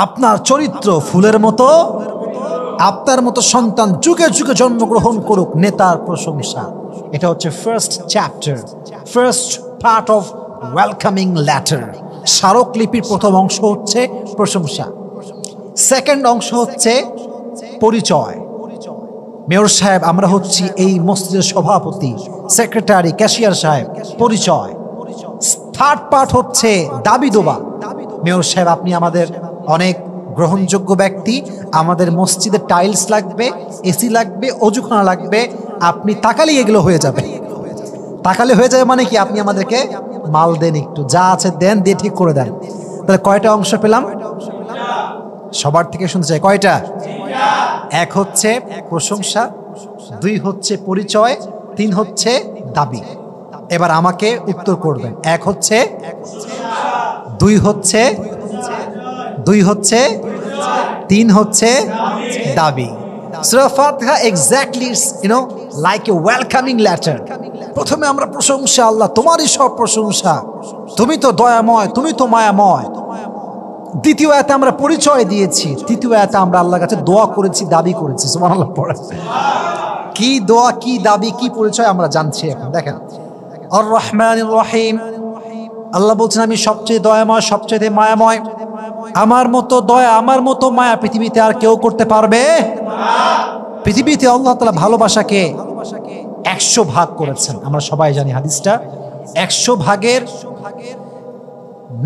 আপনার চরিত্র ফুলের মতো, আপনার মতো সন্তান যুগে যুগে জন্মগ্রহণ করুক। নেতার প্রশংসা। এটা হচ্ছে first chapter, first part of welcoming letter. স্মারকলিপির প্রথম অংশ হচ্ছে প্রশংসা। সেকেন্ড অংশ হচ্ছে পরিচয়। মেয়র সাহেব আমরা হচ্ছি এই মসজিদের সভাপতি, সেক্রেটারি, ক্যাশিয়ার সাহেব, পরিচয়। থার্ড পার্ট হচ্ছে দাবি দোবা। মেয়র সাহেব আপনি আমাদের অনেক গ্রহণযোগ্য ব্যক্তি, আমাদের মসজিদে টাইলস লাগবে, এসি লাগবে, অজুখানা লাগবে, আপনি তাকালেই এগুলো হয়ে যাবে। তাকালে হয়ে যাবে মানে কি? আপনি আমাদেরকে মাল দেন, একটু যা আছে দেন, দিয়ে ঠিক করে দেন। তাহলে কয়টা অংশ পেলাম? সবার থেকে শুনতে চাই কয়টা? এক হচ্ছে প্রশংসা, 2 হচ্ছে পরিচয়, 3 হচ্ছে দাবি। এবার আমাকে উত্তর করবেন। 1 হচ্ছে, 2 হচ্ছে, 3 হচ্ছে দাবি। সূরা ফাতিহা exactly like a welcoming letter. প্রথমে আমরা প্রশংসা, আল্লাহ তোমারই সব প্রশংসা, তুমি তো দয়াময়, তুমি তো মায়াময়। দ্বিতীয় আয়াতে আমরা পরিচয় দিয়েছি, তৃতীয় আয়াতে আমরা আল্লাহর কাছে দোয়া করেছি, দাবি করেছি। সুবহানাল্লাহ পড়ে। কি দোয়া, কি দাবি, কি পরিচয় আমরা জানছি এখন। দেখেন, আর রহমানির রহিম, আল্লাহ বলছেন আমি সবচেয়ে দয়াময়, সবচেয়ে মায়াময়। আমার মতো দয়া, আমার মতো মায়া পৃথিবীতে আর কেউ করতে পারবে না। পৃথিবীতে আল্লাহ তাআলা ভালোবাসাকে 100 ভাগ করেছেন। আমরা সবাই জানি হাদিসটা। 100 ভাগের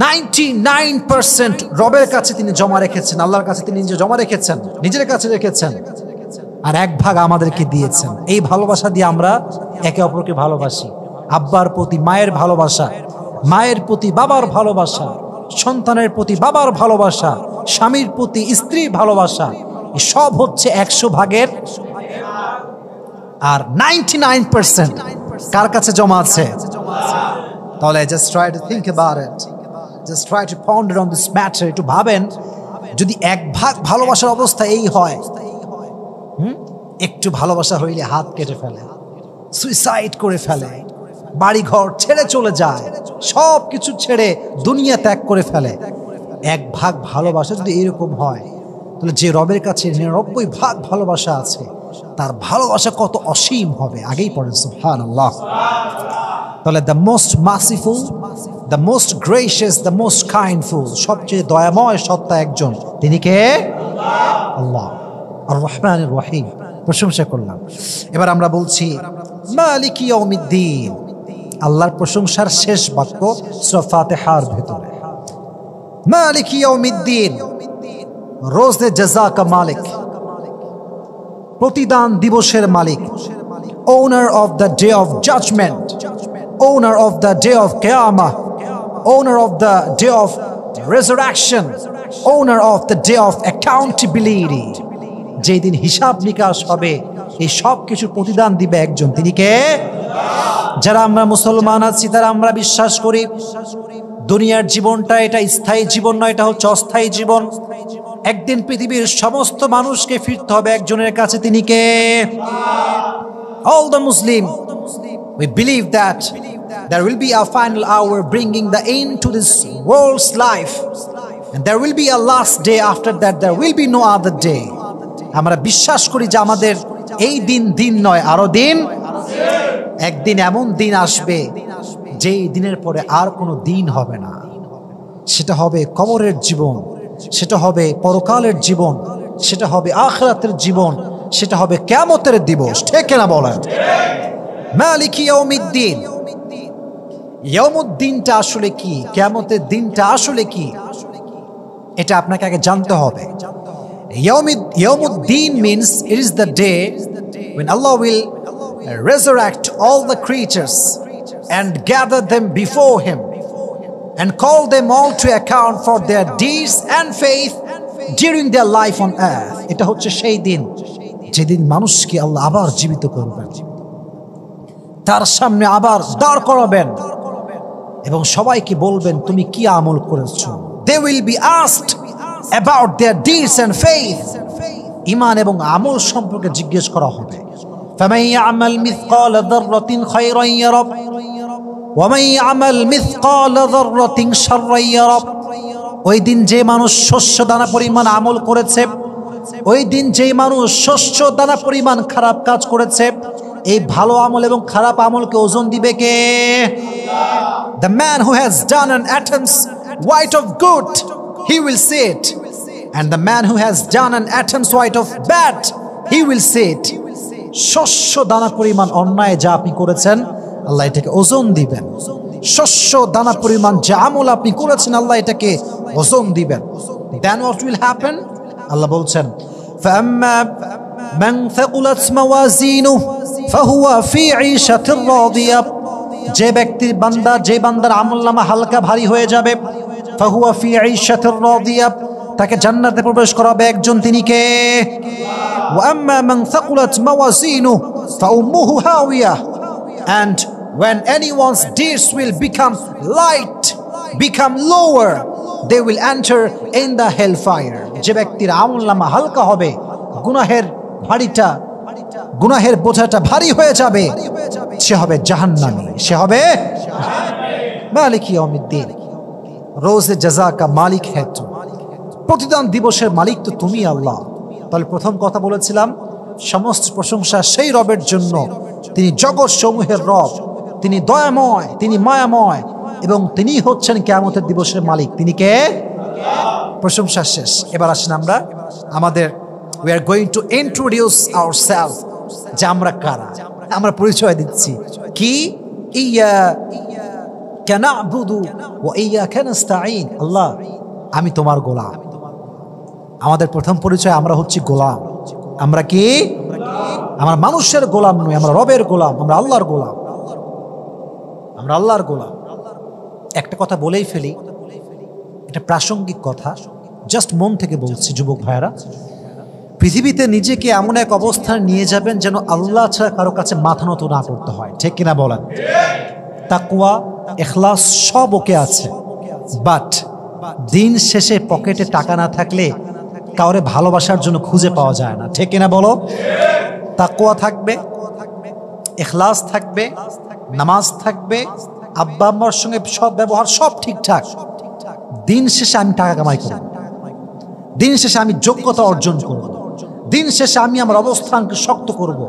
99% রবের কাছে তিনি জমা রেখেছেন, আল্লাহর কাছে তিনি নিজে জমা রেখেছেন, নিজের কাছে রেখেছেন, আর 1 ভাগ আমাদেরকে দিয়েছেন। এই ভালোবাসা দিয়ে আমরা একে অপরকে ভালোবাসি। আব্বার প্রতি মায়ের ভালোবাসা, মায়ের প্রতি বাবার ভালোবাসা, সন্তানের প্রতি বাবার ভালোবাসা, স্বামীর প্রতি স্ত্রীর ভালোবাসা, সব হচ্ছে 100 ভাগের। আর 99% কার কাছে জমা আছে? তাহলে just try to think about it, just try to ponder on this matter. একটু ভাবেন, যদি 1 ভাগ ভালোবাসার অবস্থা এই হয়, একটু ভালোবাসা হইলে হাত কেটে ফেলে, সুইসাইড করে ফেলে, বাড়ি ঘর ছেড়ে চলে যায়, সব কিছু ছেড়ে দুনিয়া ত্যাগ করে ফেলে। 1 ভাগ ভালোবাসা যদি এরকম হয়, তাহলে যে রবের কাছে 99 ভাগ ভালোবাসা আছে, তার ভালোবাসা কত অসীম হবে। আগেই পড়েন সুবহানাল্লাহ। তাহলে the most merciful, the most gracious, the most kindful, সবচেয়ে দয়াময় সত্তা একজন, তিনি কে? আল্লাহ। আর রহমানির রহিম, প্রশংসা করলাম। এবার আমরা বলছি মালিকি ইয়াউমিদ্দিন। আল্লাহর প্রশংসার শেষ বাক্য সূরা ফাতিহার ভিতরে। মালিকি ইয়াউমিদ্দিন, রোজে জাযা কা মালিক, প্রতিদান দিবসের মালিক। Owner of the day of judgement, owner of the day of কিয়ামah, owner of the day of resurrection, owner of the day of accountability. যেই দিন হিসাব নিকাশ হবে, এই সব কিছু প্রতিদান দিবে একজন, তিনি কে? যারা আমরা মুসলমান আছি তারা আমরা বিশ্বাস করি দুনিয়ার জীবনটা এটা স্থায়ী জীবন নয়, এটা হচ্ছে অস্থায়ী জীবন। একদিন পৃথিবীর সমস্ত মানুষকে ফিরতে হবে একজনের কাছে, তিনি কে? All the Muslim, we believe that there will be a final hour bringing the end to this world's life, and there will be a last day. After that there will be no other day. আমরা বিশ্বাস করি যে আমাদের এই দিন নয়, আরো দিন। একদিন এমন দিন আসবে যেই দিনের পরে আর কোনো দিন হবে না। সেটা হবে কবরের জীবন, সেটা হবে পরকালের জীবন, সেটা হবে আখিরাতের জীবন, সেটা হবে কিয়ামতের দিবস। ঠিক না বলেন? মালিকি ইয়াউমিদ্দিন, ইয়াউমুদ্দিনটা আসলে কি, কিয়ামতের দিনটা আসলে কি, এটা আপনাকে আগে জানতে হবে। Yawmuddin means it is the day when Allah will resurrect all the creatures and gather them before Him and call them all to account for their deeds and faith during their life on earth. এটা হচ্ছে সেই দিন যেদিন মানুষকে আল্লাহ আবার জীবিত করবেন, তার সামনে আবার দাঁড় করাবেন এবং সবাইকে বলবেন তুমি কি আমল করেছো। They will be asked about their deeds and faith. ঈমান এবং আমল সম্পর্কে জিজ্ঞেস করা হবে। فَمَن يَعْمَلْ مِثْقَالَ ذَرَّةٍ خَيْرًا يَرَهُ وَمَن يَعْمَلْ مِثْقَالَ ذَرَّةٍ شَرًّا يَرَهُ। ওই দিন যে মানুষ শস্য দানা পরিমাণ আমল করেছে, ওই দিন যে মানুষ শস্য দানা পরিমাণ খারাপ কাজ করেছে, এই ভালো আমল এবং খারাপ আমলকে ওজন দিবে কে? The man who has done an atom's weight of good, he will see it, and the man who has done an atom's weight of bad, he will see it. শস্য দানা পরিমাণ অন্যায় যা আপনি করেছেন, আল্লাহ এটাকে ওজন দিবেন। শস্য দানা পরিমাণ যে আমল আপনি করেছেন, আল্লাহ এটাকে ওজন দিবেন। Then what will happen? আল্লাহ বলছেন فَأَمَّا مَنْ ثَقُلَتْ مَوَازِينُهُ فَهُوَ فِي عِيشَةٍ رَاضِيَةٍ। যে ব্যক্তির বান্দা, যে বান্দার আমলনামা হালকা ভারী হয়ে যাবে, فَهُوَ فِي عِيشَةٍ رَاضِيَةٍ, তাকে জান্নাতে প্রবেশ করাবে একজন, তিনি কে? وَأَمَّا مَنْ ثَقُلَتْ مَوَازِينُهُ فَأُمُّهُ هَاوِيَةٌ। And when anyone's deeds will become light, become lower, they will enter in the hellfire. যে ব্যক্তির আমলনামা হালকা হবে, গুনাহের বোঝাটা ভারী হয়ে যাবে, সে হবে জাহান্নামী, সে হবে মালিক ইয়াউমিদ্দিন। রোজে জাযা কা মালিক হ্যায় তু, প্রতিদান দিবসের মালিক তো তুমি আল্লাহ। তাহলে প্রথম কথা বলেছিলাম, সমস্ত প্রশংসা সেই রবের জন্য, তিনি জগৎ সমূহের রব, তিনি দয়াময়, তিনি মায়াময়, এবং তিনি হচ্ছেন কিয়ামতের দিবসের মালিক। তিনি কে? প্রশংসা শেষ। এবার আসেন আমরা আমাদের we are going to introduce ourselves, যে আমরা কারা, আমরা পরিচয় দিচ্ছি। কি? ইয়াকা না'বুদু ওয়া ইয়াকা নাস্তাঈন। আল্লাহ, আমি তোমার গোলাম। আমাদের প্রথম পরিচয়, আমরা হচ্ছি গোলাম। আমরা কি? আমরা মানুষের গোলাম নই, আমরা রবের গোলাম, আমরা আল্লাহর গোলাম, আমরা আল্লাহর গোলাম। একটা কথা বলেই ফেলি, এটা প্রাসঙ্গিক কথা, জাস্ট মন থেকে বলছি যুবক ভাইরা, পৃথিবীতে নিজেকে এমন এক অবস্থানে নিয়ে যাবেন যেন আল্লাহ ছাড়া কারো কাছে মাথা নত না করতে হয়। ঠিক কিনা বলেন? তাকওয়া, ইখলাস সব ওকে আছে, বাট দিন শেষে পকেটে টাকা না থাকলে কাউরে ভালোবাসার জন্য খুঁজে পাওয়া যায় না। ঠিক কিনা বলো? তাকওয়া থাকবে, ইখলাস থাকবে, নামাজ থাকবে, আব্বা আম্মার সঙ্গে সব ব্যবহার সব ঠিকঠাক, দিন শেষে আমি টাকা কামাই করব, দিন শেষে আমি যোগ্যতা অর্জন করব, দিন শেষে আমি আমার অবস্থানকে শক্ত করব।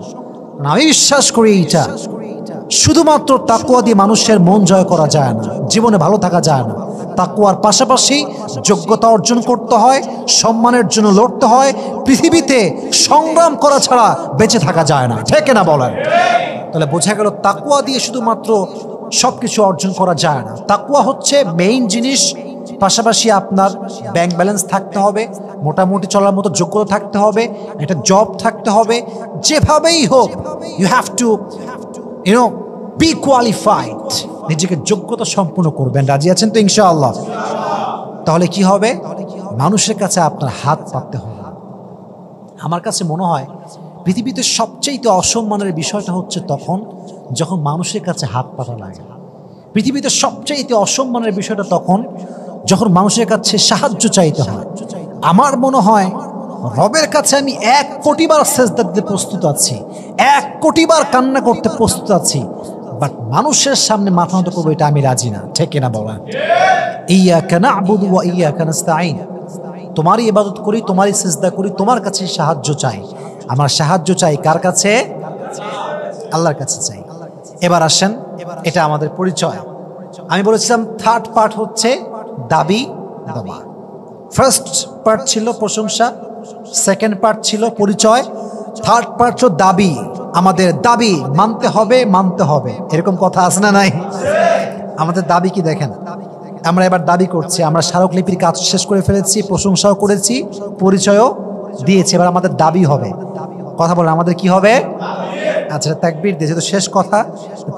আমি বিশ্বাস করি এইটা শুধুমাত্র তাকওয়া দিয়ে মানুষের মন জয় করা যায় না, জীবনে ভালো থাকা যায় না। তাকওয়ার পাশাপাশি যোগ্যতা অর্জন করতে হয়, সম্মানের জন্য লড়তে হয়, পৃথিবীতে সংগ্রাম করা ছাড়া বেঁচে থাকা যায় না। ঠিক না বলেন? তাহলে বোঝা গেল তাকওয়া দিয়ে শুধুমাত্র সবকিছু অর্জন করা যায় না। তাকওয়া হচ্ছে মেইন জিনিস, পাশাপাশি আপনার ব্যাংক ব্যালেন্স থাকতে হবে, মোটামুটি চলার মতো যোগ্যতা থাকতে হবে, একটা জব থাকতে হবে, যেভাবেই হোক you have to be qualified, নিজেকে যোগ্যতা সম্পূর্ণ করবেন। রাজি আছেন তো ইনশাআল্লাহ? তাহলে কি হবে? মানুষের কাছে আপনার হাত পাততে হবে। আমার কাছে মনে হয় পৃথিবীতে সবচেয়ে অসম্মানের বিষয়টা হচ্ছে তখন যখন মানুষের কাছে হাত পাতা লাগে। পৃথিবীতে সবচেয়ে অসম্মানের বিষয়টা তখন যখন মানুষের কাছে সাহায্য চাইতে হয়। আমার মনে হয় রবের কাছে আমি 1 কোটি বার সেজদা দিতে প্রস্তুত আছি, 1 কোটি বার কান্না করতে প্রস্তুত আছি, বাট মানুষের সামনে মাথা নত করবো এটা আমি রাজি না। ঠিক না বলেন? ইয়াকা না'বুদু ওয়া ইয়াকা নাস্তাঈন, তোমারই ইবাদত করি, তোমারই সেজদা করি, তোমার কাছে সাহায্য চাই। আমার সাহায্য চাই কার কাছে? আল্লাহর কাছে চাই। এবার আসেন, এটা আমাদের পরিচয়। আমি বলেছিলাম থার্ড পার্ট হচ্ছে দাবি দাবা। ফার্স্ট পার্ট ছিল প্রশংসা, সেকেন্ড পার্ট ছিল পরিচয়, থার্ড পার্ট হলো দাবি। আমাদের দাবি মানতে হবে, মানতে হবে, এরকম কথা আছে না নাই? আমাদের দাবি কি দেখেন, আমরা এবার দাবি করছি আমরা স্মারকলিপির কাজ শেষ করে ফেলেছি, প্রশংসাও করেছি, পরিচয়ও দিয়েছি, এবার আমাদের দাবি হবে। কথা বলেন আমাদের কি হবে? আচ্ছা তাকবীর দিয়ে, যেহেতু শেষ কথা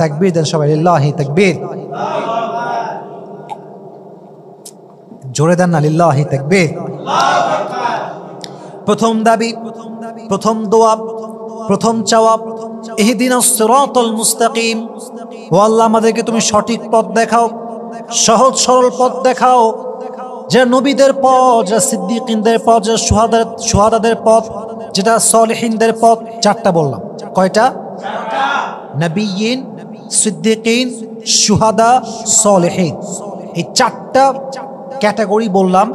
তাকবীর দেন সবাই, লিল্লাহি তাকবীর, জোরে দেন না, লিল্লাহি তাকবীর। প্রথম দাবি, প্রথম দোয়া, প্রথম চাওয়া, ইহদিনাস সিরাতাল মুস্তাকিম, ও আল্লাহ আমাদেরকে তুমি সঠিক পথ দেখাও, সহজ সরল পথ দেখাও, যে নবীদের পথ, যা সিদ্দিকিনদের পথ, যা শুহাদাদের পথ, যেটা সলিহিনদের পথ। চারটা বললাম, কয়টা? নবিয়্যিন, সিদ্দিকিন, শুহাদা, সলিহিন, এই চারটা ক্যাটাগরি বললাম।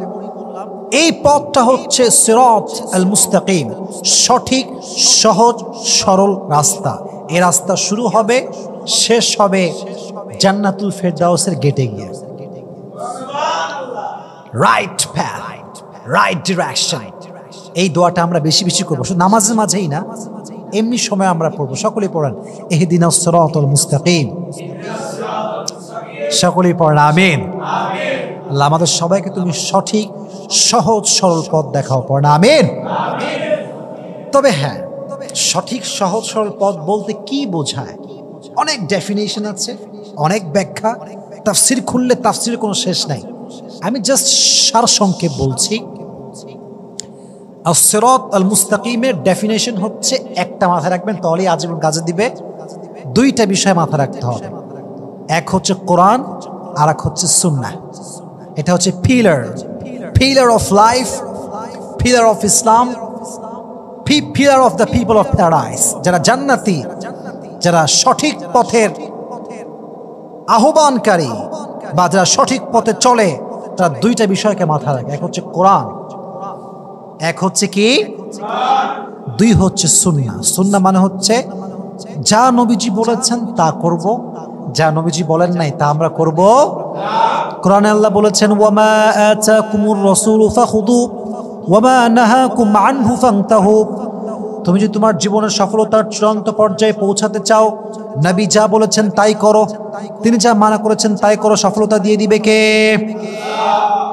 এই পথটা হচ্ছে সিরাত আল মুস্তাকিম, সঠিক সহজ সরল রাস্তা। এই রাস্তা শুরু হবে, শেষ হবে জান্নাতুল ফেরদাউসের গেটে গিয়ে। Right path, right direction. এই দোয়াটা আমরা বেশি বেশি করবো, শুধু নামাজের মাঝেই না, এমনি সময় আমরা পড়বো। সকলেই পড়েন ইহদিনাস সিরাতাল মুস্তাকিম, সকলেই পড়েন আমিন। আল্লাহ আমাদের সবাইকে তুমি সঠিক সহজ সরল পথ দেখাও, পড়েন আমিন। তবে হ্যাঁ, সঠিক সহজ সরল পথ বলতে কি বোঝায়? অনেক ডেফিনেশন আছে, অনেক ব্যাখ্যা, তাফসির খুললে তাফসিরের কোনো শেষ নাই। আমি জাস্ট সারসংক্ষেপ বলছি। as-sirat al-মুস্তাকিমের ডেফিনেশন হচ্ছে, একটা মাথায় রাখবেন তাহলেই আজীবন কাজে দিবে। দুইটা বিষয় মাথায় রাখতে হবে, এক হচ্ছে কোরআন আর এক হচ্ছে সুন্নাহ। এটা হচ্ছে pillar, pillar of life, pillar of Islam, pillar of the people of paradise. যারা জান্নাতি, যারা সঠিক পথের আহ্বানকারী বা যারা সঠিক পথে চলে, তারা দুইটা বিষয়কে মাথায় রাখে, এক হচ্ছে কোরআন, এক হচ্ছে কি, দুই হচ্ছে সুন্নাহ। সুন্নাহ মানে হচ্ছে যা নবীজি বলেছেন তা করব, যা নবীজি বলেন নাই তা আমরা করব। কোরআনে আল্লাহ বলেছেন ওয়ামা আতাকুমুর রাসূলু ফাখুযু ওয়ামা নাহাকুম আনহু ফান্তাহু। তুমি যদি তোমার জীবনের সফলতার চূড়ান্ত পর্যায়ে পৌঁছাতে চাও, নবী যা বলেছেন তাই করো, তিনি যা মানা করেছেন তাই করো, সফলতা দিয়ে দিবে কে?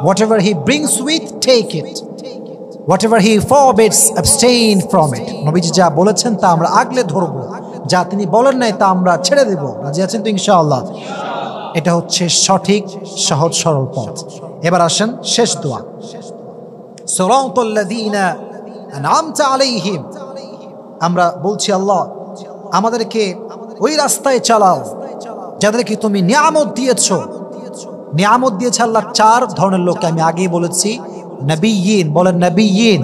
Whatever he brings with, take it. Whatever he forbids, abstain from it. নবীজি যা বলেছেন তা আমরা আগলে ধরবো, যা তিনি বলেন নাই তা আমরা ছেড়ে দেব। রাজি আছেন তো ইনশাআল্লাহ? এটা হচ্ছে সঠিক সহজ সরল পথ। এবার আসেন শেষ দোয়া, সিরাতাল লাযীনা আনআমতা আলাইহিম। আমরা বলছি আল্লাহ আমাদেরকে ওই রাস্তায় চালাও যাদেরকে তুমি নিয়ামত দিয়েছো। নিয়ামত দিয়েছে আল্লাহ চার ধরনের লোককে, আমি আগেই বলেছি। নবিয়্যিন, বলেন নবিয়্যিন,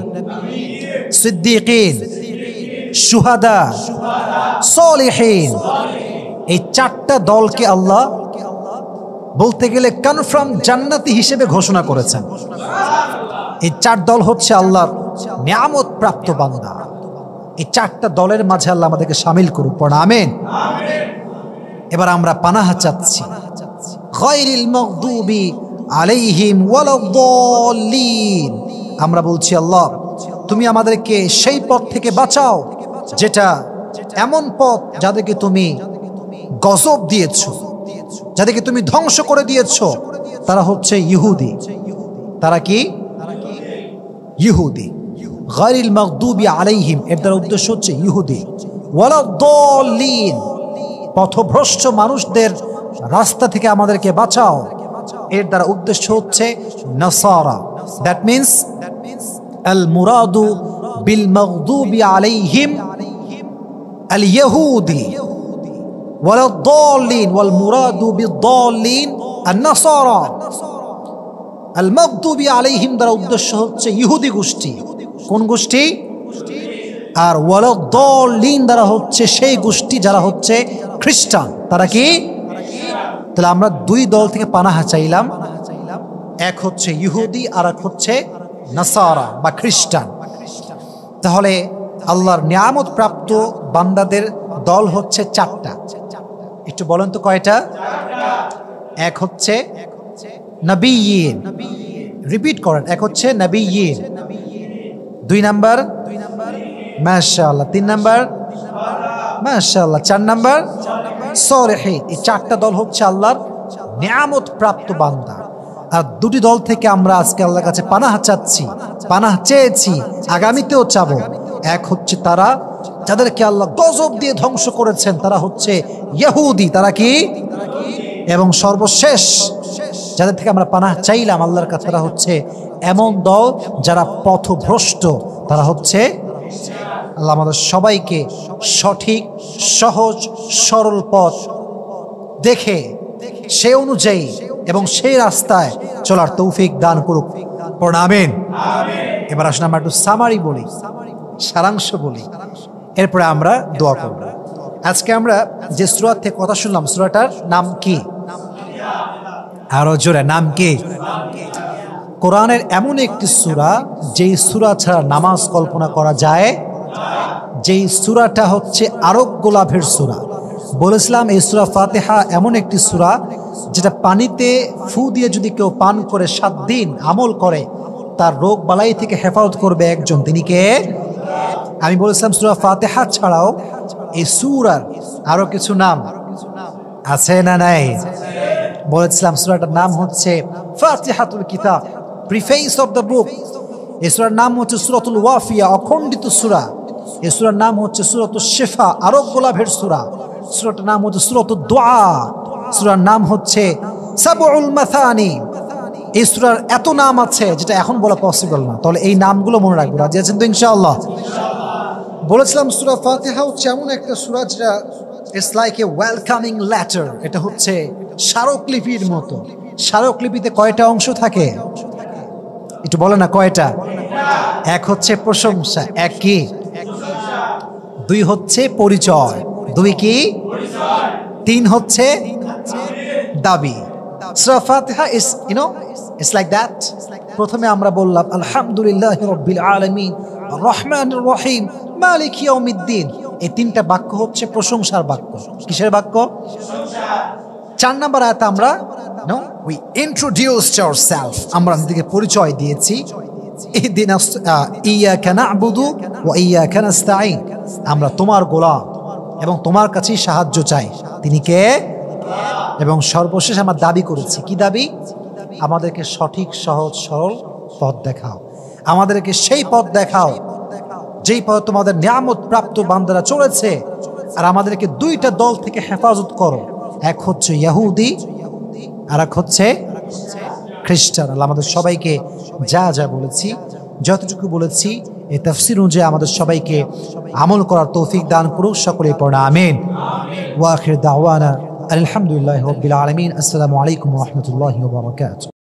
সিদ্দিকিন, শুহাদা, সলিহিন। এই চারটা দলকে আল্লাহ বলতে গেলে কনফার্ম জান্নাতি হিসেবে ঘোষণা করেছেন। এই চার দল হচ্ছে আল্লাহর নিয়ামত প্রাপ্ত বান্দা। এই চারটা দলের মাঝে আল্লাহ আমাদেরকে শামিল করুক, পড়া আমিন। এবার আমরা পানাহা চাচ্ছি, গায়রিল মাগদুবি আলাইহিম ওয়ালাদ-দাল্লিন। আমরা বলছি আল্লাহ তুমি আমাদেরকে সেই পথ থেকে বাঁচাও যেটা এমন পথ যাদেরকে তুমি গজব দিয়েছো, যাদেরকে তুমি ধ্বংস করে দিয়েছো, তারা হচ্ছে ইহুদি। তারা কি? ইহুদি। গায়রিল মাগদুবি আলাইহিম এর দ্বারা উদ্দেশ্য হচ্ছে ইহুদি, ওয়ালাদ-দাল্লিন পথভ্রষ্ট মানুষদের রাস্তা থেকে আমাদেরকে বাঁচাও, এর দ্বারা উদ্দেশ্য হচ্ছে নাসারা। দ্যাট মিন্স আল মুরাদু বিল মাগদুবি আলাইহিম আল ইহুদি ওয়ালাদ-দাল্লিন ওয়াল মুরাদু বিদ-দাল্লিন আন নাসারা। আল মাগদুবি আলাইহিম দ্বারা উদ্দেশ্য হচ্ছে ইহুদি গোষ্ঠী। কোন গোষ্ঠী? আর ওয়ালাদ-দাল্লিন দ্বারা হচ্ছে সেই গোষ্ঠী যারা হচ্ছে খ্রিস্টান। তারা কি? তাহলে আমরা দুই দল থেকে পানাহা চাইলাম, এক হচ্ছে ইহুদি আর এক হচ্ছে নাসারা বা খ্রিস্টান। তাহলে আল্লাহর নিয়ামত প্রাপ্ত বান্দাদের দল হচ্ছে চারটা। একটু বলেন তো কয়টা? এক হচ্ছে নবিয়্যিন, রিপিট করেন, এক হচ্ছে নবিয়্যিন, দুই নাম্বার মাশাআল্লাহ, তিন নাম্বার মাশাআল্লাহ, চার নাম্বার সলিহিন। এই চারটা দল হচ্ছে আল্লাহর নিয়ামত প্রাপ্ত বান্দা। আর দুটি দল থেকে আমরা আজকে আল্লাহর কাছে পানাহ চাচ্ছি, পানাহ চেয়েছি, আগামীতেও চাবো। এক হচ্ছে তারা যাদেরকে আল্লাহ গজব দিয়ে ধ্বংস করেছেন, তারা হচ্ছে ইহুদি। তারা কি? এবং সর্বশেষ যাদের থেকে আমরা পানাহ চাইলাম আল্লাহর কাছে, তারা হচ্ছে এমন দল যারা পথভ্রষ্ট। তারা হচ্ছে, আল্লাহ আমাদের সবাইকে সঠিক, সহজ, সরল পথ দেখে সে অনুযায়ী এবং সেই রাস্তায় চলার তৌফিক দান করুক। পড়ুন আমিন। এবার আসুন আমরা একটু সামারি বলি, সারাংশ বলি, এরপরে আমরা দোয়া করব। আজকে আমরা যে সূরা থেকে কথা শুনলাম, সূরাটার নাম কি? আরো জোরে, নাম কি? কোরআনের এমন একটি সূরা যেই সূরা ছাড়া নামাজ কল্পনা করা যায়, যেই সূরাটা হচ্ছে আরোগ্য লাভের সূরা। বলেছিলাম এই সূরা ফাতিহা এমন একটি সূরা যেটা পানিতে ফু দিয়ে যদি কেউ পান করে 7 দিন আমল করে, তার রোগ বালাই থেকে হেফাজত করবে একজন। তিনি কে? আমি বলেছিলাম সূরা ফাতিহা ছাড়াও এই সূরার আরো কিছু নাম আছে না নাই? বলেছিলাম সূরাটার নাম হচ্ছে ফাতিহাতুল কিতাব, প্রিফেস অফ দ্য বুক। এই সূরার নাম হচ্ছে সূরাতুল ওয়াফিয়া, অখণ্ডিত সূরা। এই সূরার নাম হচ্ছে সূরাতুশ শিফা, আরোগ্য লাভের সূরা। সূরাটার নাম হচ্ছে সূরাতুদ দুআ। সূরার নাম হচ্ছে সাবউল মাসানি। এই সূরার এত নাম আছে যেটা এখন বলা পসিবল না। তাহলে এই নামগুলো মনে রাখবো। রাজি আছেন তো ইনশাআল্লাহ? বলেছিলাম সূরা ফাতিহা হচ্ছে এমন একটা সূরা যেটা it's like a welcoming letter. এটা হচ্ছে স্মারকলিপির মতো। স্মারকলিপিতে কয়টা অংশ থাকে একটু বলে না, কয়টা? এক হচ্ছে প্রশংসা, এক কি? দুই হচ্ছে পরিচয়, দুই কি? তিন হচ্ছে দাবি। সূরা ফাতিহা ইজ ইটস লাইক দ্যাট। প্রথমে আমরা বললাম আলহামদুলিল্লাহি রাব্বিল আলামিন আর রহমানির রহিম মালিক ইয়াউমিদ্দিন। এই তিনটা বাক্য হচ্ছে প্রশংসার বাক্য। কিসের বাক্য? 4 নম্বর আয়াতে আমরা we introduced ourselves, আমরা নিজেকে পরিচয় দিয়েছি। ইহদিনাস ইয়াকা না'বুদু ওয়া ইয়াকা নাস্তাঈন, আমরা তোমার গোলাম এবং তোমার কাছেই সাহায্য চাই। তিনি কে? এবং সর্বশেষ আমরা দাবি করেছি, কি দাবি? আমাদেরকে সঠিক, সহজ, সরল পথ দেখাও। আমাদেরকে সেই পথ দেখাও যেই পথ তোমাদের নিয়ামত প্রাপ্ত বান্দারা চলেছে। আর আমাদেরকে দুইটা দল থেকে হেফাজত করো, এক হচ্ছে ইহুদি আর এক হচ্ছে খ্রিস্টান। আল্লাহ আমাদের সবাইকে যা যা বলেছি, যতটুকু বলেছি এই তাফসীর অনুযায়ী আমাদের সবাইকে আমল করার তৌফিক দান করুক। সকলে পড়া আমিন। ওয়া আখির দাওয়ানা আলহামদুলিল্লাহি রাব্বিল আলামিন। আসসালামু আলাইকুম ওয়া রাহমাতুল্লাহি ওয়া বারাকাতুহু।